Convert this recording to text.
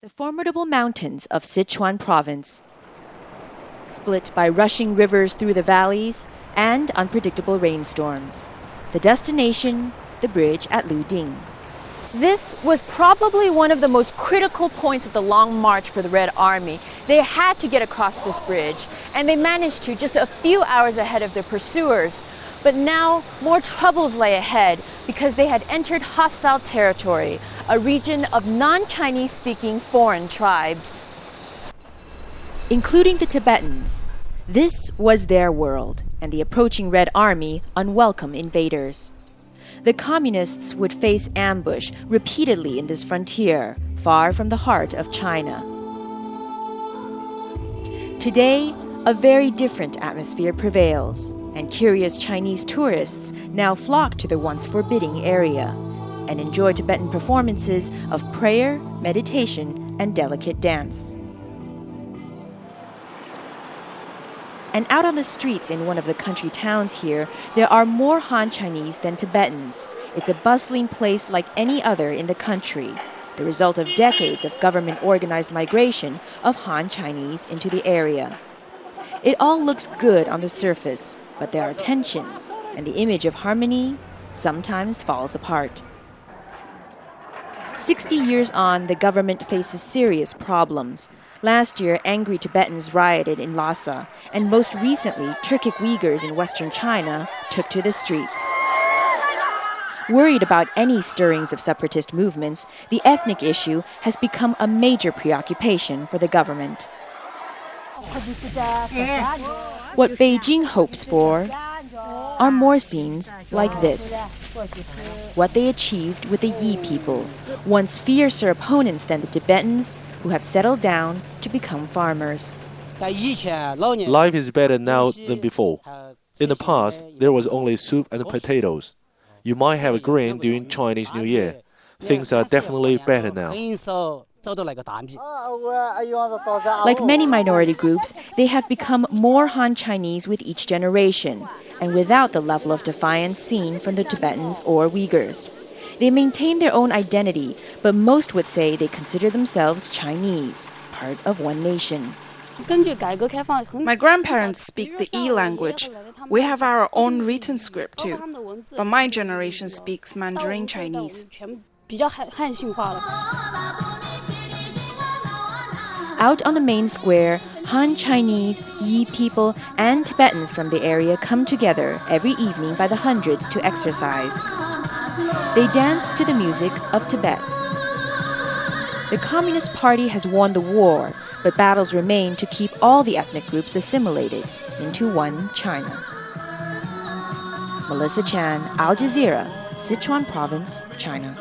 The formidable mountains of Sichuan province, split by rushing rivers through the valleys and unpredictable rainstorms. The destination, the bridge at Luding. This was probably one of the most critical points of the long march for the Red Army. They had to get across this bridge, and they managed to just a few hours ahead of their pursuers. But now more troubles lay ahead because they had entered hostile territory, a region of non-Chinese speaking foreign tribes. Including the Tibetans. This was their world, and the approaching Red Army unwelcome invaders. The communists would face ambush repeatedly in this frontier, far from the heart of China. Today, a very different atmosphere prevails, and curious Chinese tourists now flock to the once forbidding area and enjoy Tibetan performances of prayer, meditation, and delicate dance. And out on the streets in one of the country towns here, there are more Han Chinese than Tibetans. It's a bustling place like any other in the country, the result of decades of government-organized migration of Han Chinese into the area. It all looks good on the surface, but there are tensions, and the image of harmony sometimes falls apart. 60 years on, the government faces serious problems. Last year, angry Tibetans rioted in Lhasa, and most recently, Turkic Uighurs in western China took to the streets. Worried about any stirrings of separatist movements, the ethnic issue has become a major preoccupation for the government. What Beijing hopes for are more scenes like this. What they achieved with the Yi people, once fiercer opponents than the Tibetans, who have settled down to become farmers. Life is better now than before. In the past, there was only soup and potatoes. You might have grain during Chinese New Year. Things are definitely better now. Like many minority groups, they have become more Han Chinese with each generation, and without the level of defiance seen from the Tibetans or Uyghurs. They maintain their own identity, but most would say they consider themselves Chinese, part of one nation. My grandparents speak the Yi language. We have our own written script too, but my generation speaks Mandarin Chinese. Out on the main square, Han Chinese, Yi people, and Tibetans from the area come together every evening by the hundreds to exercise. They dance to the music of Tibet. The Communist Party has won the war, but battles remain to keep all the ethnic groups assimilated into one China. Melissa Chan, Al Jazeera, Sichuan Province, China.